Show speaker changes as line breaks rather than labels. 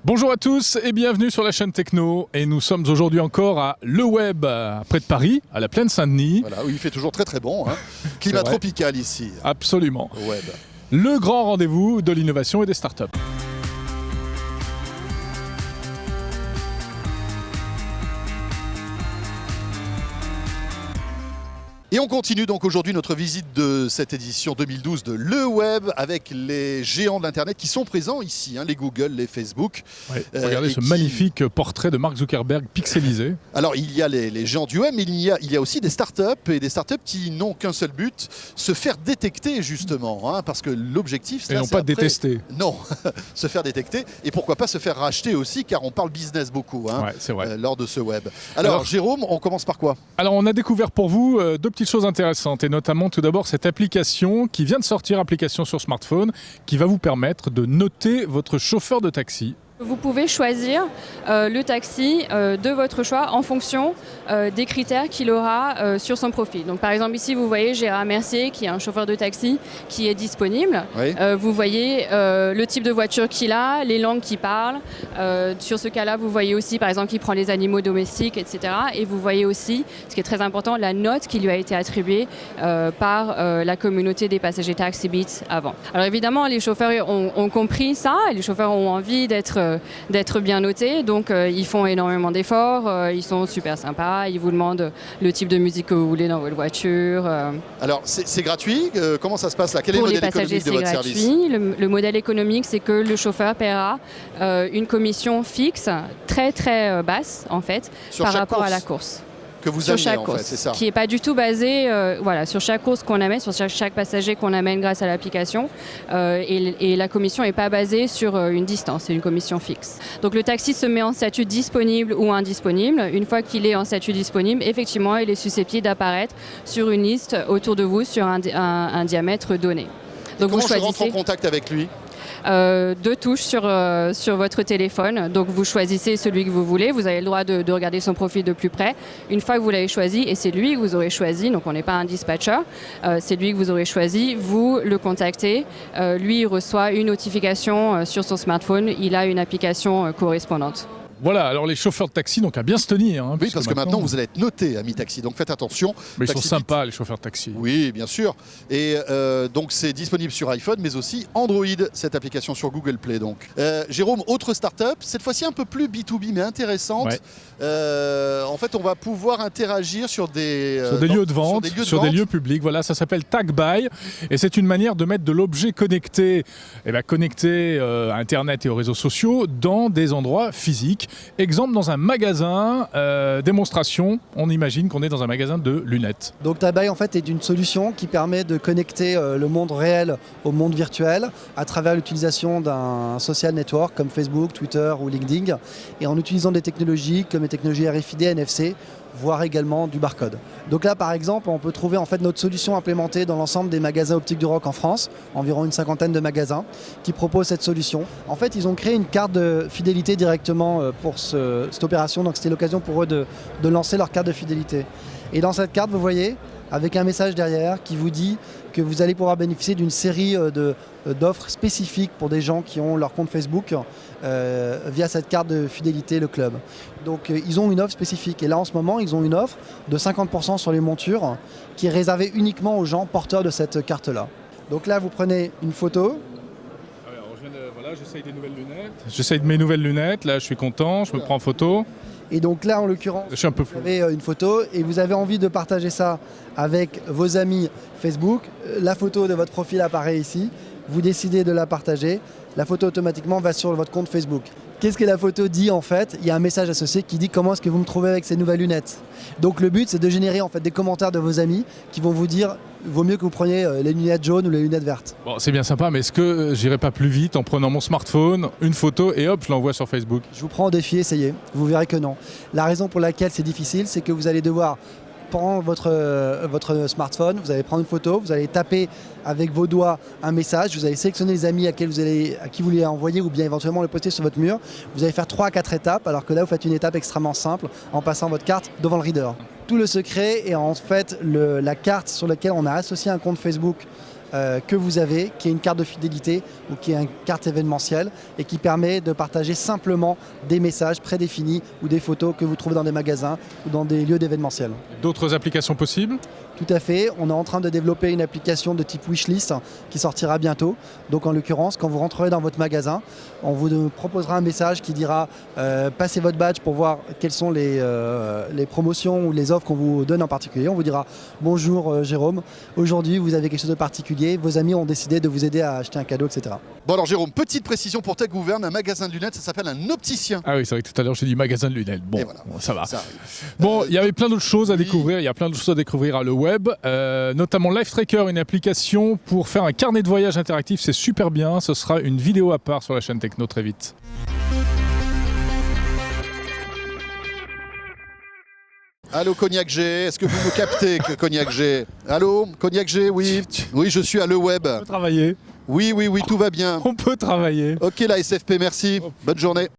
Bonjour à tous et bienvenue sur la chaîne Techno. Et nous sommes aujourd'hui encore à Le Web, près de Paris, à la Plaine Saint-Denis.
Voilà, où il fait toujours très très bon. Climat tropical ici.
Absolument.
Web.
Le grand rendez-vous de l'innovation et des startups.
Et on continue donc aujourd'hui notre visite de cette édition 2012 de Le Web avec les géants de l'Internet qui sont présents ici, les Google, les Facebook.
Ouais, regardez ce magnifique portrait de Mark Zuckerberg pixelisé.
Alors il y a les géants du web, mais il y a aussi des startups et des startups qui n'ont qu'un seul but, se faire détecter justement, parce que l'objectif c'est...
Et non pas détester.
Non, se faire détecter et pourquoi pas se faire racheter aussi car on parle business beaucoup
c'est vrai.
lors de ce web. Alors Jérôme, on commence par quoi?
Alors on a découvert pour vous deux petites choses intéressantes et notamment tout d'abord cette application qui vient de sortir, application sur smartphone, qui va vous permettre de noter votre chauffeur de taxi.
Vous pouvez choisir le taxi de votre choix en fonction des critères qu'il aura sur son profil. Donc par exemple ici vous voyez Gérard Mercier qui est un chauffeur de taxi qui est disponible.
Oui.
Vous voyez le type de voiture qu'il a, les langues qu'il parle. Sur ce cas-là vous voyez aussi par exemple qu'il prend les animaux domestiques, etc. Et vous voyez aussi, ce qui est très important, la note qui lui a été attribuée par la communauté des passagers TaxiBeats avant. Alors évidemment les chauffeurs ont compris ça, et les chauffeurs ont envie d'être bien notés, donc ils font énormément d'efforts, ils sont super sympas, ils vous demandent le type de musique que vous voulez dans votre voiture.
Alors c'est gratuit, comment ça se passe là? Quel est le
Pour les
modèle
passagers
économique de
c'est
votre
gratuit,
service?
le modèle économique c'est que le chauffeur paiera une commission fixe très très basse en fait
Sur
par
chaque
rapport à
course
la course.
Que vous
Sur
amenez
chaque
en
course,
fait, c'est ça?
qui n'est pas du tout basé sur chaque course qu'on amène, sur chaque passager qu'on amène grâce à l'application. Et la commission n'est pas basée sur une distance, c'est une commission fixe. Donc le taxi se met en statut disponible ou indisponible. Une fois qu'il est en statut disponible, effectivement, il est susceptible d'apparaître sur une liste autour de vous sur un diamètre donné. Donc
Comment
vous
je rentre
choisissez
en contact avec lui?
deux touches sur votre téléphone. Donc vous choisissez celui que vous voulez. Vous avez le droit de regarder son profil de plus près. Une fois que vous l'avez choisi, et c'est lui que vous aurez choisi, donc on n'est pas un dispatcher, c'est lui que vous aurez choisi, vous le contactez. Lui, il reçoit une notification sur son smartphone. Il a une application correspondante.
Voilà, alors les chauffeurs de taxi, donc à bien se tenir.
Oui, parce que maintenant vous allez être noté, ami taxi, donc faites attention.
Mais ils sont
TaxiBeats.
sympas les chauffeurs de taxi.
Oui, bien sûr. Et donc c'est disponible sur iPhone, mais aussi Android, cette application sur Google Play. Donc. Jérôme, autre start-up, cette fois-ci un peu plus B2B, mais intéressante.
Ouais.
En fait, on va pouvoir interagir sur des
lieux de vente, sur des lieux publics. Voilà, ça s'appelle TagBuy et c'est une manière de mettre de l'objet connecté, connecté à Internet et aux réseaux sociaux dans des endroits physiques. Exemple dans un magasin, démonstration, on imagine qu'on est dans un magasin de lunettes.
Donc TagBuy en fait est une solution qui permet de connecter le monde réel au monde virtuel à travers l'utilisation d'un social network comme Facebook, Twitter ou LinkedIn et en utilisant des technologies comme les technologies RFID, NFC, voire également du barcode. Donc là par exemple on peut trouver en fait notre solution implémentée dans l'ensemble des magasins Optique du Rock en France, environ une cinquantaine de magasins qui proposent cette solution. En fait ils ont créé une carte de fidélité directement pour cette opération, donc c'était l'occasion pour eux de lancer leur carte de fidélité. Et dans cette carte vous voyez avec un message derrière qui vous dit que vous allez pouvoir bénéficier d'une série d'offres spécifiques pour des gens qui ont leur compte Facebook via cette carte de fidélité, le club. Donc ils ont une offre spécifique et là en ce moment ils ont une offre de 50% sur les montures qui est réservée uniquement aux gens porteurs de cette carte-là. Donc là vous prenez une photo.
Voilà, j'essaye des nouvelles lunettes. J'essaye de mes nouvelles lunettes, là je suis content, je me prends en photo.
Et donc là, en l'occurrence,
je suis un peu flou.
Vous avez une photo et vous avez envie de partager ça avec vos amis Facebook. La photo de votre profil apparaît ici. Vous décidez de la partager. La photo automatiquement va sur votre compte Facebook. Qu'est-ce que la photo dit en fait? Il y a un message associé qui dit comment est-ce que vous me trouvez avec ces nouvelles lunettes. Donc le but c'est de générer en fait des commentaires de vos amis qui vont vous dire vaut mieux que vous preniez les lunettes jaunes ou les lunettes vertes.
Bon, c'est bien sympa, mais est-ce que j'irai pas plus vite en prenant mon smartphone, une photo et hop, je l'envoie sur Facebook?
Je vous prends au défi, essayez. Vous verrez que non. La raison pour laquelle c'est difficile, c'est que vous allez devoir prendre votre smartphone, vous allez prendre une photo, vous allez taper avec vos doigts un message, vous allez sélectionner les amis à qui vous voulez envoyer ou bien éventuellement le poster sur votre mur. Vous allez faire 3 à 4 étapes, alors que là vous faites une étape extrêmement simple en passant votre carte devant le reader. Tout le secret est en fait la carte sur laquelle on a associé un compte Facebook que vous avez, qui est une carte de fidélité ou qui est une carte événementielle et qui permet de partager simplement des messages prédéfinis ou des photos que vous trouvez dans des magasins ou dans des lieux d'événementiel.
D'autres applications possibles?
Tout à fait. On est en train de développer une application de type wishlist qui sortira bientôt. Donc en l'occurrence, quand vous rentrerez dans votre magasin, on vous proposera un message qui dira passez votre badge pour voir quelles sont les promotions ou les offres qu'on vous donne en particulier. On vous dira bonjour Jérôme, aujourd'hui vous avez quelque chose de particulier, vos amis ont décidé de vous aider à acheter un cadeau, etc.
Bon alors Jérôme, petite précision pour Tech Gouverne, un magasin de lunettes, ça s'appelle un opticien.
Ah oui, c'est vrai que tout à l'heure j'ai dit magasin de lunettes. Bon,
Voilà.
bon, ça va.
Ça arrive.
Bon, il y avait plein d'autres choses à
oui.
découvrir. Il y a plein d'autres choses à découvrir à le web, notamment Life Tracker, une application pour faire un carnet de voyage interactif. C'est super bien. Ce sera une vidéo à part sur la chaîne Techno très vite.
Allô Cognac G, est-ce que vous me captez que Cognac G? Allô Cognac G, oui. Oui, je suis à le web.
On peut travailler.
Oui, tout va bien.
On peut travailler.
Ok la SFP, merci. Bonne journée.